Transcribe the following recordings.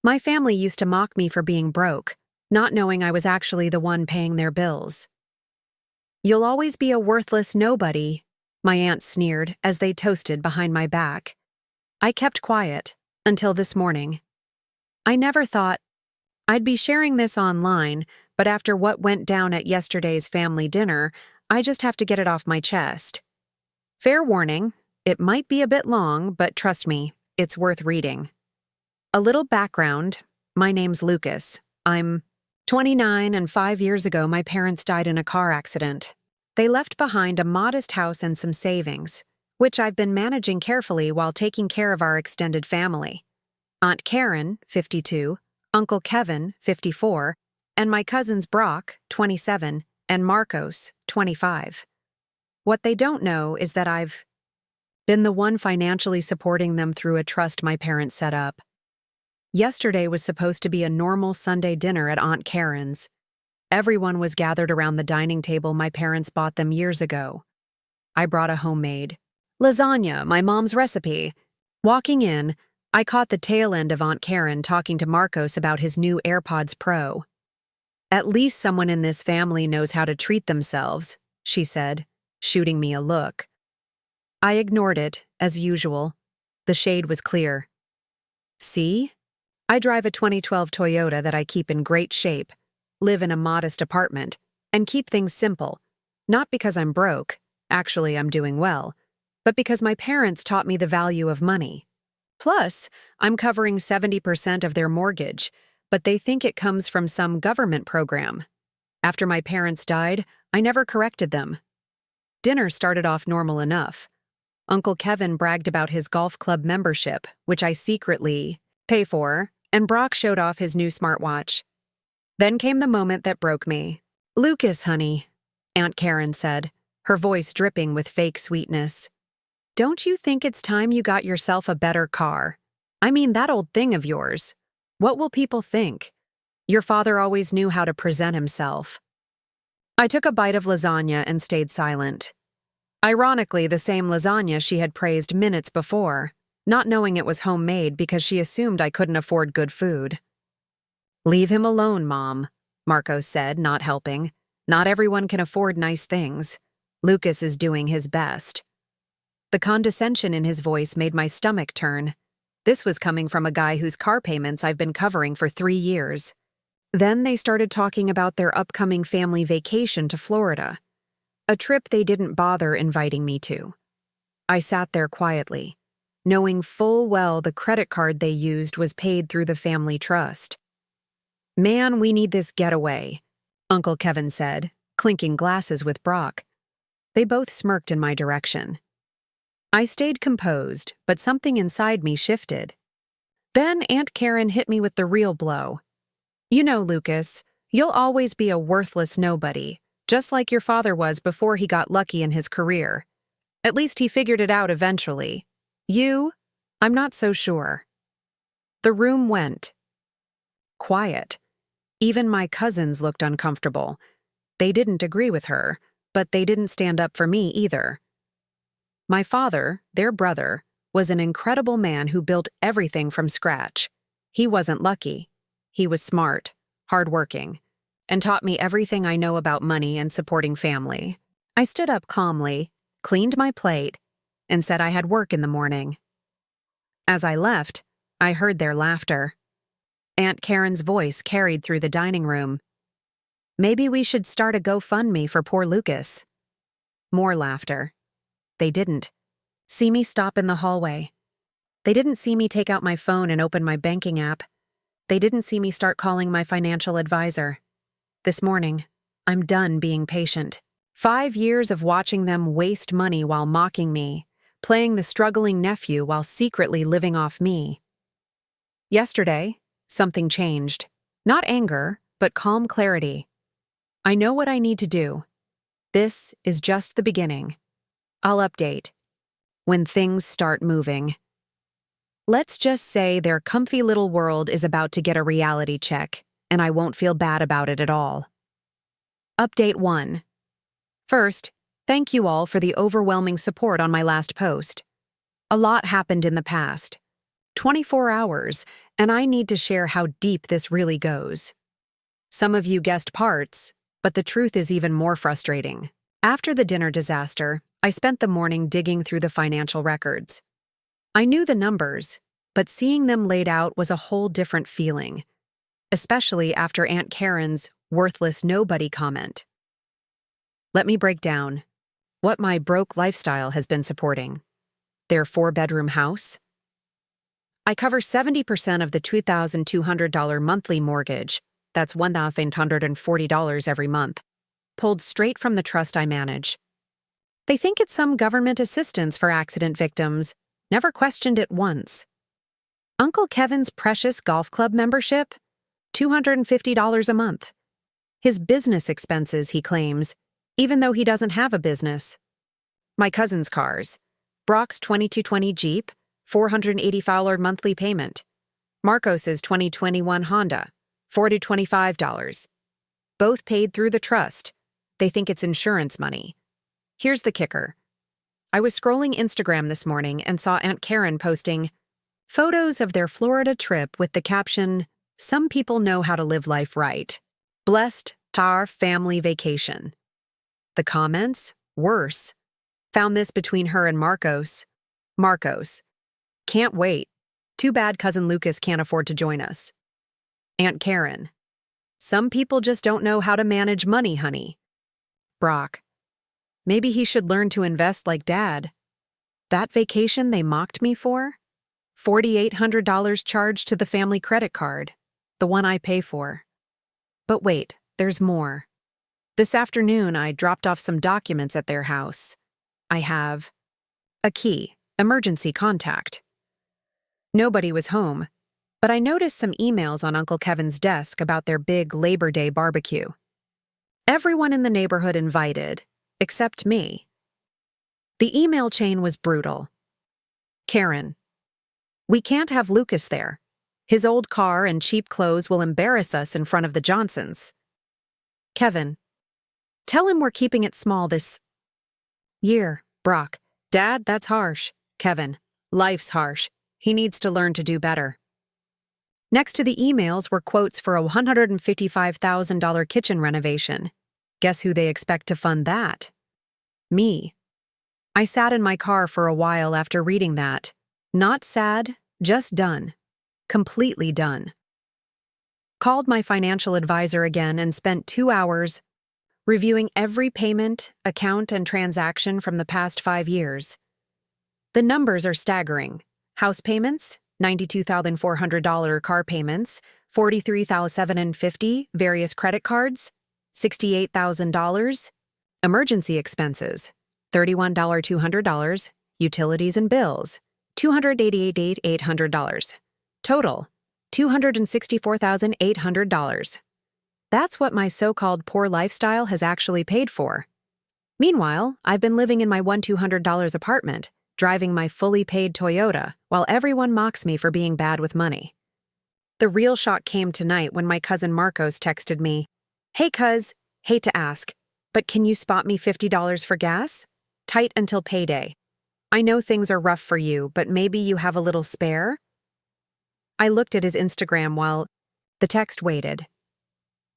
My family used to mock me for being broke, not knowing I was actually the one paying their bills. "You'll always be a worthless nobody," my aunt sneered as they toasted behind my back. I kept quiet until this morning. I never thought I'd be sharing this online, but after what went down at yesterday's family dinner, I just have to get it off my chest. Fair warning, it might be a bit long, but trust me, it's worth reading. A little background: my name's Lucas. I'm 29, and 5 years ago my parents died in a car accident. They left behind a modest house and some savings, which I've been managing carefully while taking care of our extended family. Aunt Karen, 52, Uncle Kevin, 54, and my cousins Brock, 27, and Marcos, 25. What they don't know is that I've been the one financially supporting them through a trust my parents set up. Yesterday was supposed to be a normal Sunday dinner at Aunt Karen's. Everyone was gathered around the dining table my parents bought them years ago. I brought a homemade lasagna, my mom's recipe. Walking in, I caught the tail end of Aunt Karen talking to Marcos about his new AirPods Pro. "At least someone in this family knows how to treat themselves," she said, shooting me a look. I ignored it, as usual. The shade was clear. "See? I drive a 2012 Toyota that I keep in great shape, live in a modest apartment, and keep things simple. Not because I'm broke, actually I'm doing well, but because my parents taught me the value of money. Plus, I'm covering 70% of their mortgage, but they think it comes from some government program. After my parents died, I never corrected them." Dinner started off normal enough. Uncle Kevin bragged about his golf club membership, which I secretly pay for, and Brock showed off his new smartwatch. Then came the moment that broke me. "Lucas, honey," Aunt Karen said, her voice dripping with fake sweetness. "Don't you think it's time you got yourself a better car? I mean, that old thing of yours. What will people think? Your father always knew how to present himself." I took a bite of lasagna and stayed silent. Ironically, the same lasagna she had praised minutes before, not knowing it was homemade because she assumed I couldn't afford good food. "Leave him alone, Mom," Marcos said, not helping. "Not everyone can afford nice things. Lucas is doing his best." The condescension in his voice made my stomach turn. This was coming from a guy whose car payments I've been covering for 3 years. Then they started talking about their upcoming family vacation to Florida, a trip they didn't bother inviting me to. I sat there quietly, knowing full well the credit card they used was paid through the family trust. "Man, we need this getaway," Uncle Kevin said, clinking glasses with Brock. They both smirked in my direction. I stayed composed, but something inside me shifted. Then Aunt Karen hit me with the real blow. "You know, Lucas, you'll always be a worthless nobody, just like your father was before he got lucky in his career. At least he figured it out eventually. You? I'm not so sure." The room went quiet. Even my cousins looked uncomfortable. They didn't agree with her, but they didn't stand up for me either. My father, their brother, was an incredible man who built everything from scratch. He wasn't lucky. He was smart, hardworking, and taught me everything I know about money and supporting family. I stood up calmly, cleaned my plate, and said I had work in the morning. As I left, I heard their laughter. Aunt Karen's voice carried through the dining room. "Maybe we should start a GoFundMe for poor Lucas." More laughter. They didn't see me stop in the hallway. They didn't see me take out my phone and open my banking app. They didn't see me start calling my financial advisor. This morning, I'm done being patient. 5 years of watching them waste money while mocking me, playing the struggling nephew while secretly living off me. Yesterday, something changed. Not anger, but calm clarity. I know what I need to do. This is just the beginning. I'll update when things start moving. Let's just say their comfy little world is about to get a reality check, and I won't feel bad about it at all. Update 1. First, thank you all for the overwhelming support on my last post. A lot happened in the past 24 hours, And I need to share how deep this really goes. Some of you guessed parts, but the truth is even more frustrating. After the dinner disaster, I spent the morning digging through the financial records. I knew the numbers, but seeing them laid out was a whole different feeling, especially after Aunt Karen's worthless nobody comment. Let me break down what my broke lifestyle has been supporting. Their 4-bedroom house. I cover 70% of the $2,200 monthly mortgage, that's $1,840 every month, pulled straight from the trust I manage. They think it's some government assistance for accident victims, never questioned it once. Uncle Kevin's precious golf club membership? $250 a month. His business expenses, he claims, even though he doesn't have a business. My cousin's cars. Brock's 2220 Jeep, $480 monthly payment. Marcos's 2021 Honda, $425. Both paid through the trust. They think it's insurance money. Here's the kicker. I was scrolling Instagram this morning and saw Aunt Karen posting photos of their Florida trip with the caption, "Some people know how to live life right. Blessed tar family vacation." The comments? Worse. Found this between her and Marcos. Marcos. Can't wait. Too bad cousin Lucas can't afford to join us. Aunt Karen. Some people just don't know how to manage money, honey. Brock. Maybe he should learn to invest like Dad. That vacation they mocked me for? $4,800 charged to the family credit card, the one I pay for. But wait, there's more. This afternoon, I dropped off some documents at their house. I have a key, emergency contact. Nobody was home, but I noticed some emails on Uncle Kevin's desk about their big Labor Day barbecue. Everyone in the neighborhood invited, except me. The email chain was brutal. Karen. We can't have Lucas there. His old car and cheap clothes will embarrass us in front of the Johnsons. Kevin. Tell him we're keeping it small this year. Brock. Dad, that's harsh. Kevin. Life's harsh. He needs to learn to do better. Next to the emails were quotes for a $155,000 kitchen renovation. Guess who they expect to fund that? Me. I sat in my car for a while after reading that. Not sad, just done. Completely done. Called my financial advisor again and spent 2 hours reviewing every payment, account, and transaction from the past 5 years. The numbers are staggering. House payments, $92,400 car payments, $43,750 various credit cards, $68,000, emergency expenses, $31,200, utilities and bills, $288,800. Total, $264,800. That's what my so-called poor lifestyle has actually paid for. Meanwhile, I've been living in my $1,200 apartment, driving my fully paid Toyota, while everyone mocks me for being bad with money. The real shock came tonight when my cousin Marcos texted me, "Hey cuz, hate to ask, but can you spot me $50 for gas? Tight until payday. I know things are rough for you, but maybe you have a little spare?" I looked at his Instagram while the text waited.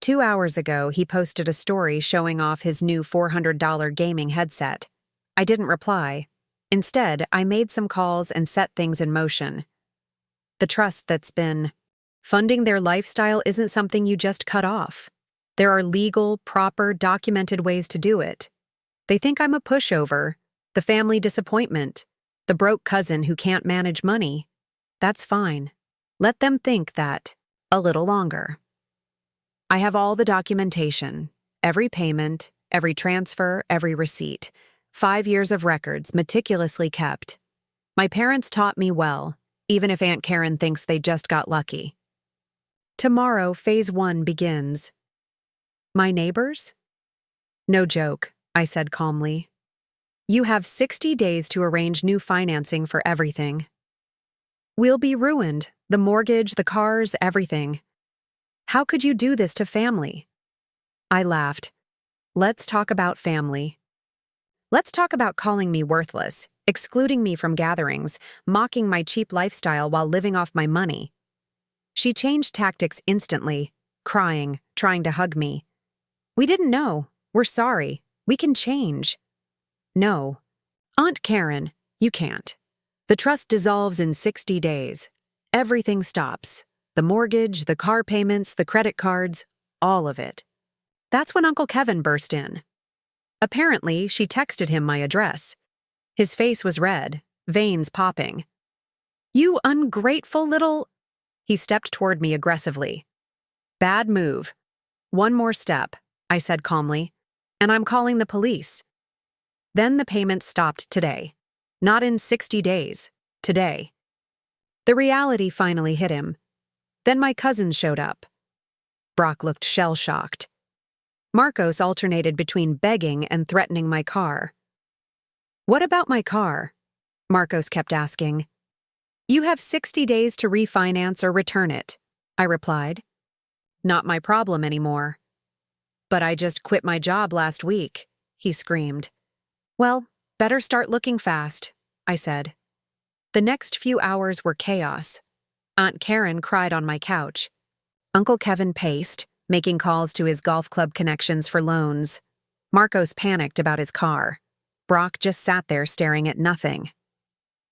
2 hours ago, he posted a story showing off his new $400 gaming headset. I didn't reply. Instead, I made some calls and set things in motion. The trust that's been funding their lifestyle isn't something you just cut off. There are legal, proper, documented ways to do it. They think I'm a pushover, the family disappointment, the broke cousin who can't manage money. That's fine. Let them think that a little longer. I have all the documentation, every payment, every transfer, every receipt. 5 years of records meticulously kept. My parents taught me well, even if Aunt Karen thinks they just got lucky. Tomorrow, phase 1 begins. My neighbors? No joke, I said calmly. You have 60 days to arrange new financing for everything. We'll be ruined, the mortgage, the cars, everything. How could you do this to family? I laughed. Let's talk about family. Let's talk about calling me worthless, excluding me from gatherings, mocking my cheap lifestyle while living off my money. She changed tactics instantly, crying, trying to hug me. "We didn't know. We're sorry. We can change." "No. Aunt Karen, you can't. The trust dissolves in 60 days. Everything stops. The mortgage, the car payments, the credit cards, all of it." That's when Uncle Kevin burst in. Apparently, she texted him my address. His face was red, veins popping. "You ungrateful little—" He stepped toward me aggressively. "Bad move. One more step," I said calmly, "and I'm calling the police." Then the payments stopped today. Not in 60 days. Today. The reality finally hit him. Then my cousins showed up. Brock looked shell-shocked. Marcos alternated between begging and threatening my car. "What about my car?" Marcos kept asking. "You have 60 days to refinance or return it," I replied. "Not my problem anymore." "But I just quit my job last week," he screamed. "Well, better start looking fast," I said. The next few hours were chaos. Aunt Karen cried on my couch. Uncle Kevin paced, making calls to his golf club connections for loans. Marcos panicked about his car. Brock just sat there staring at nothing.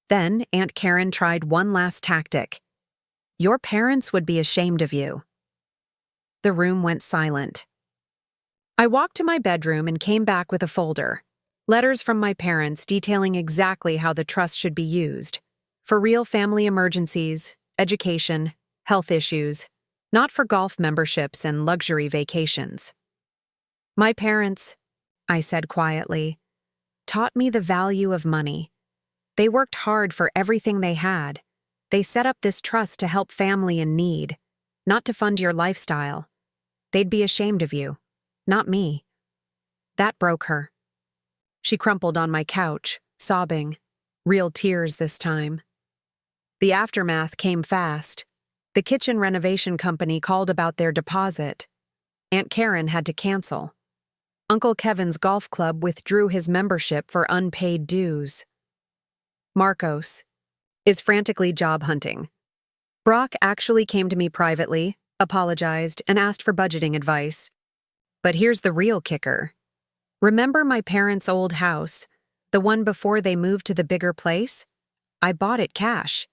Then Aunt Karen tried one last tactic. "Your parents would be ashamed of you." The room went silent. I walked to my bedroom and came back with a folder. Letters from my parents detailing exactly how the trust should be used. For real family emergencies, education, health issues, not for golf memberships and luxury vacations. "My parents," I said quietly, "taught me the value of money. They worked hard for everything they had. They set up this trust to help family in need, not to fund your lifestyle. They'd be ashamed of you, not me." That broke her. She crumpled on my couch, sobbing, real tears this time. The aftermath came fast. The kitchen renovation company called about their deposit. Aunt Karen had to cancel. Uncle Kevin's golf club withdrew his membership for unpaid dues. Marcos is frantically job hunting. Brock actually came to me privately, apologized, and asked for budgeting advice. But here's the real kicker. Remember my parents' old house, the one before they moved to the bigger place? I bought it cash.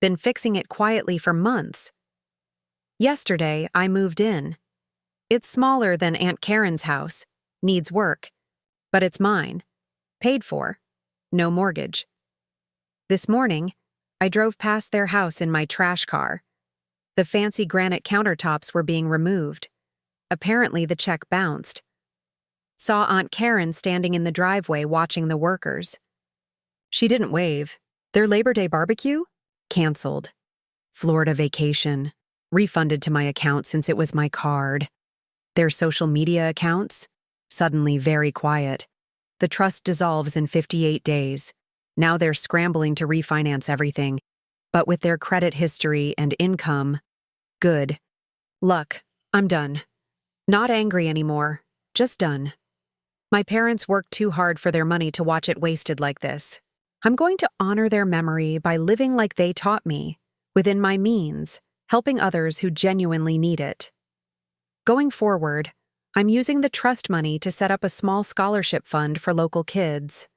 Been fixing it quietly for months. Yesterday, I moved in. It's smaller than Aunt Karen's house, needs work, but it's mine. Paid for. No mortgage. This morning, I drove past their house in my trash car. The fancy granite countertops were being removed. Apparently, the check bounced. Saw Aunt Karen standing in the driveway watching the workers. She didn't wave. Their Labor Day barbecue? Canceled. Florida vacation. Refunded to my account since it was my card. Their social media accounts? Suddenly very quiet. The trust dissolves in 58 days. Now they're scrambling to refinance everything. But with their credit history and income, good. Luck, I'm done. Not angry anymore, just done. My parents worked too hard for their money to watch it wasted like this. I'm going to honor their memory by living like they taught me, within my means, helping others who genuinely need it. Going forward, I'm using the trust money to set up a small scholarship fund for local kids.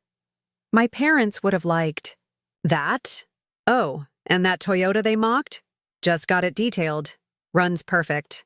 My parents would have liked that. Oh, and that Toyota they mocked? Just got it detailed. Runs perfect.